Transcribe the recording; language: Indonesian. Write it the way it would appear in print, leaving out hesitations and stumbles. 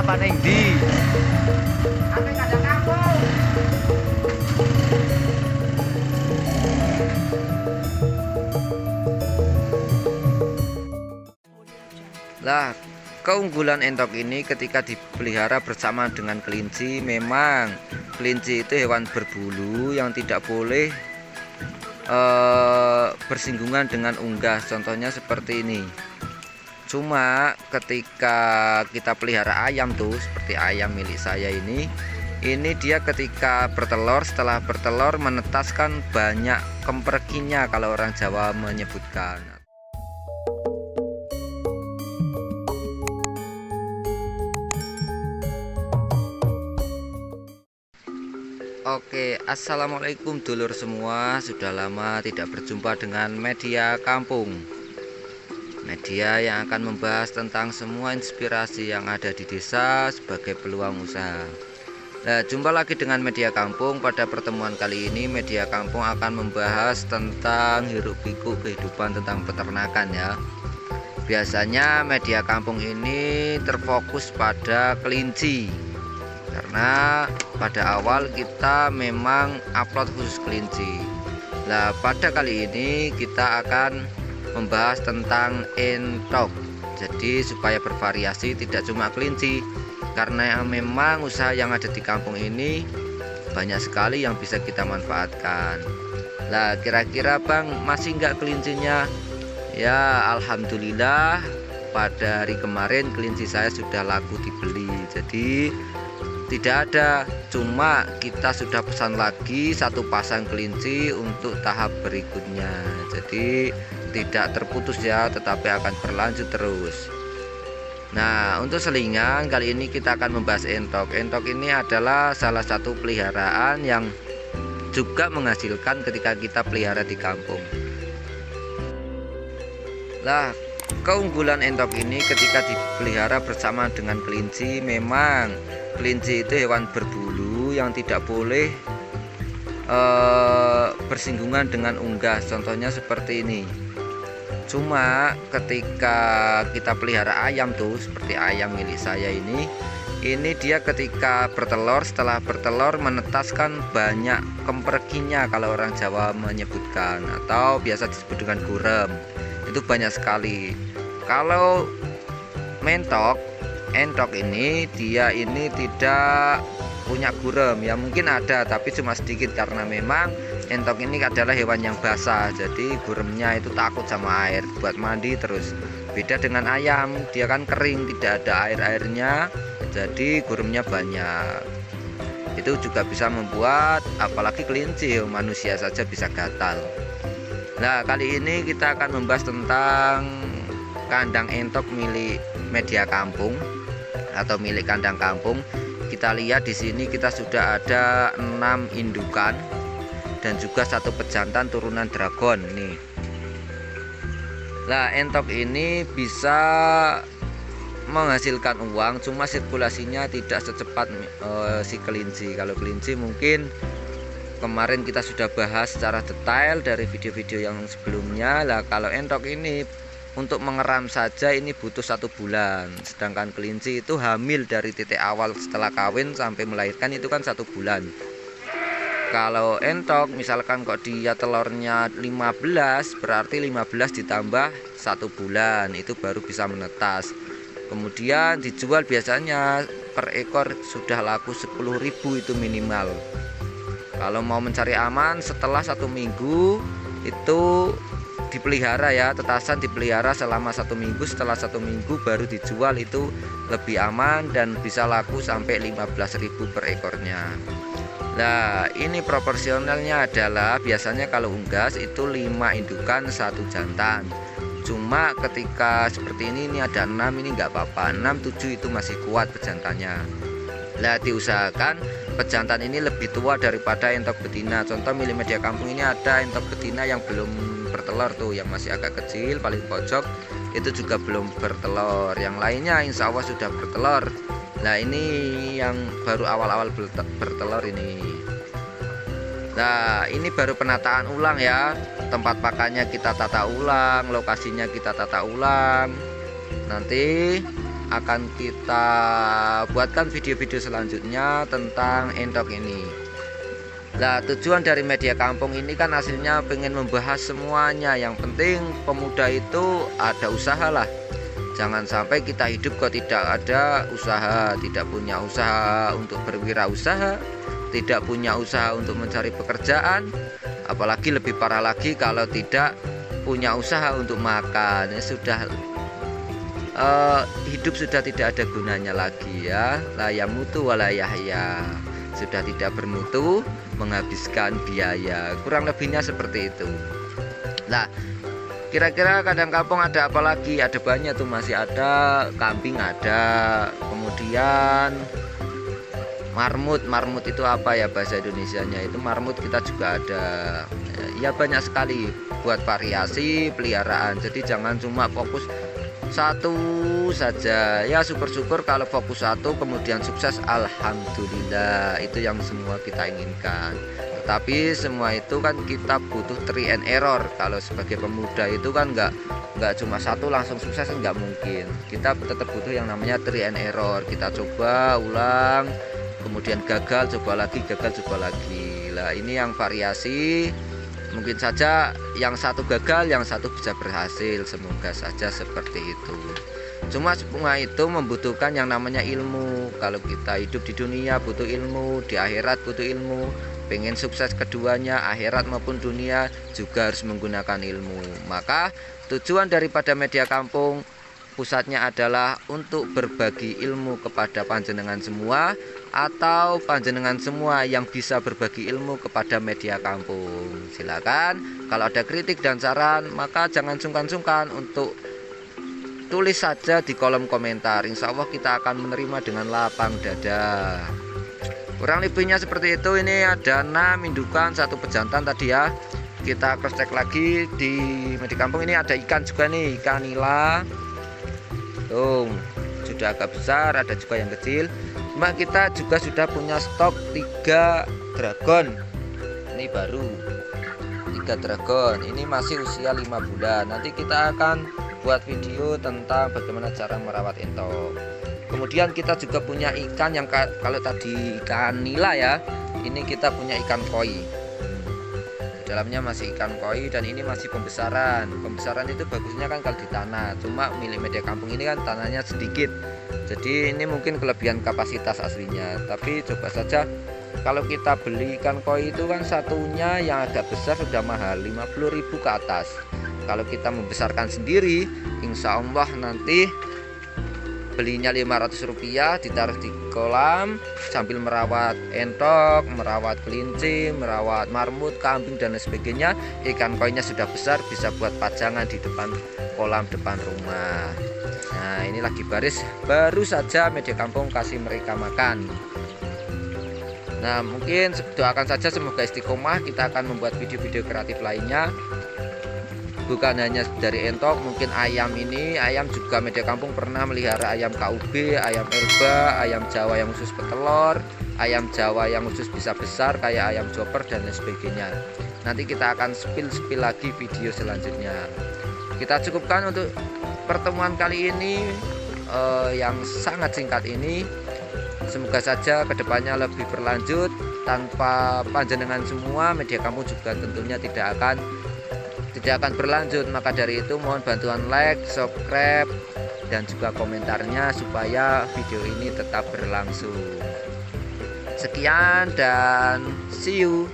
apa ning ndi? Sampai kandang kampung. Lah, keunggulan entok ini ketika dipelihara bersama dengan kelinci, memang kelinci itu hewan berbulu yang tidak boleh bersinggungan dengan unggas. Contohnya seperti ini. Cuma ketika kita pelihara ayam tuh, seperti ayam milik saya ini dia ketika bertelur, setelah bertelur menetaskan banyak kemperginya kalau orang Jawa menyebutkan. Oke, assalamualaikum dulur semua. Sudah lama tidak berjumpa dengan media kampung, media yang akan membahas tentang semua inspirasi yang ada di desa sebagai peluang usaha. Nah, jumpa lagi dengan media kampung. Pada pertemuan kali ini media kampung akan membahas tentang hiruk pikuk kehidupan tentang peternakan ya. Biasanya media kampung ini terfokus pada kelinci, karena pada awal kita memang upload khusus kelinci. Nah, pada kali ini kita akan membahas tentang entok. Jadi supaya bervariasi, tidak cuma kelinci, karena memang usaha yang ada di kampung ini banyak sekali yang bisa kita manfaatkan. Nah, kira-kira Bang, masih nggak kelincinya? Ya, alhamdulillah pada hari kemarin kelinci saya sudah laku dibeli. Jadi tidak ada, cuma kita sudah pesan lagi satu pasang kelinci untuk tahap berikutnya. Jadi tidak terputus ya, tetapi akan berlanjut terus. Nah, untuk selingan kali ini kita akan membahas entok. Entok ini adalah salah satu peliharaan yang juga menghasilkan ketika kita pelihara di kampung. Lah, keunggulan entok ini ketika dipelihara bersama dengan kelinci, memang kelinci itu hewan berbulu yang tidak boleh bersinggungan dengan unggas. Contohnya seperti ini. Cuma ketika kita pelihara ayam tuh, seperti ayam milik saya ini dia ketika bertelur, setelah bertelur menetaskan banyak kemperginya kalau orang Jawa menyebutkan, atau biasa disebut dengan gurem. Itu banyak sekali. Kalau entok ini dia ini tidak punya gurem ya, mungkin ada tapi cuma sedikit, karena memang entok ini adalah hewan yang basah, jadi guremnya itu takut sama air buat mandi terus. Beda dengan ayam, dia kan kering, tidak ada air-airnya, jadi guremnya banyak. Itu juga bisa membuat, apalagi kelinci, manusia saja bisa gatal. Nah, kali ini kita akan membahas tentang kandang entok milik media kampung atau milik kandang kampung. Kita lihat di sini kita sudah ada 6 indukan dan juga satu pejantan turunan dragon nih. Nah, entok ini bisa menghasilkan uang, cuma sirkulasinya tidak secepat si kelinci. Kalau kelinci mungkin kemarin kita sudah bahas secara detail dari video-video yang sebelumnya. Lah, kalau entok ini untuk mengeram saja ini butuh 1 bulan, sedangkan kelinci itu hamil dari titik awal setelah kawin sampai melahirkan itu kan 1 bulan. Kalau entok misalkan kok dia telurnya 15, berarti 15 ditambah 1 bulan itu baru bisa menetas. Kemudian dijual biasanya per ekor sudah laku 10.000 itu minimal. Kalau mau mencari aman, setelah 1 minggu itu dipelihara ya, tetasan dipelihara selama 1 minggu. Setelah 1 minggu baru dijual, itu lebih aman dan bisa laku sampai 15.000 per ekornya. Nah, ini proporsionalnya adalah biasanya kalau unggas itu 5 indukan 1 jantan. Cuma ketika seperti ini ada 6, ini nggak apa-apa, 6, 7 itu masih kuat pejantannya. Nah, diusahakan pejantan ini lebih tua daripada entok betina. Contoh milik media kampung ini ada entok betina yang belum bertelur tuh, yang masih agak kecil paling pojok itu juga belum bertelur. Yang lainnya insya Allah sudah bertelur. Nah, ini yang baru awal-awal bertelur ini. Nah, ini baru penataan ulang ya. Tempat pakannya kita tata ulang, lokasinya kita tata ulang. Nanti akan kita buatkan video-video selanjutnya tentang entok ini. Nah, tujuan dari media kampung ini kan hasilnya pengen membahas semuanya. Yang penting pemuda itu ada usaha lah. Jangan sampai kita hidup kok tidak ada usaha, tidak punya usaha untuk berwirausaha, tidak punya usaha untuk mencari pekerjaan, apalagi lebih parah lagi kalau tidak punya usaha untuk makan. Ya sudah, hidup sudah tidak ada gunanya lagi ya. La yamutu wala yahya. Sudah tidak bermutu, menghabiskan biaya. Kurang lebihnya seperti itu. Nah, kira-kira kandang kampung ada apa lagi? Ada banyak tuh, masih ada kambing, ada kemudian marmut. Marmut itu apa ya bahasa Indonesianya? Itu marmut kita juga ada. Ya banyak sekali buat variasi peliharaan. Jadi jangan cuma fokus satu saja ya. Syukur-syukur kalau fokus satu kemudian sukses, alhamdulillah, itu yang semua kita inginkan. Tapi semua itu kan kita butuh try and error. Kalau sebagai pemuda itu kan nggak cuma satu langsung sukses, nggak mungkin. Kita tetap butuh yang namanya try and error. Kita coba ulang, kemudian gagal, coba lagi, gagal, coba lagi. Lah ini yang variasi. Mungkin saja yang satu gagal, yang satu bisa berhasil. Semoga saja seperti itu. Cuma semua itu membutuhkan yang namanya ilmu. Kalau kita hidup di dunia butuh ilmu, di akhirat butuh ilmu. Pengen sukses keduanya, akhirat maupun dunia, juga harus menggunakan ilmu. Maka tujuan daripada media kampung pusatnya adalah untuk berbagi ilmu kepada panjenengan semua, atau panjenengan semua yang bisa berbagi ilmu kepada media kampung. Silakan kalau ada kritik dan saran, maka jangan sungkan-sungkan untuk tulis saja di kolom komentar. Insya Allah kita akan menerima dengan lapang dada. Kurang lebihnya seperti itu. Ini ada 6 indukan, 1 pejantan tadi ya. Kita cross check lagi di media kampung. Ini ada ikan juga nih, ikan nila. Tuh, sudah agak besar, ada juga yang kecil. Cuma kita juga sudah punya stok 3 dragon. Ini baru 3 dragon. Ini masih usia 5 bulan. Nanti kita akan buat video tentang bagaimana cara merawat entok. Kemudian kita juga punya ikan yang kalau tadi ikan nila ya, ini kita punya ikan koi. Dalamnya masih ikan koi dan ini masih pembesaran. Pembesaran itu bagusnya kan kalau di tanah. Cuma milik media kampung ini kan tanahnya sedikit. Jadi ini mungkin kelebihan kapasitas aslinya. Tapi coba saja kalau kita beli ikan koi itu kan satunya yang agak besar sudah mahal, 50.000 ke atas. Kalau kita membesarkan sendiri, insya Allah nanti belinya Rp500, ditaruh di kolam sambil merawat entok, merawat kelinci, merawat marmut, kambing dan lain sebagainya. Ikan koinya sudah besar, bisa buat pajangan di depan kolam depan rumah. Nah ini lagi baris, baru saja media kampung kasih mereka makan. Nah mungkin doakan saja semoga istiqomah. Kita akan membuat video-video kreatif lainnya, bukan hanya dari entok. Mungkin ayam ini, ayam juga media kampung pernah melihara ayam KUB, ayam Elba, ayam Jawa yang khusus petelur, ayam Jawa yang khusus bisa besar kayak ayam chopper dan lain sebagainya. Nanti kita akan spill lagi video selanjutnya. Kita cukupkan untuk pertemuan kali ini yang sangat singkat ini. Semoga saja kedepannya lebih berlanjut. Tanpa panjenengan semua, media kampung juga tentunya tidak akan berlanjut. Maka dari itu mohon bantuan like, subscribe, dan juga komentarnya supaya video ini tetap berlangsung. Sekian dan see you.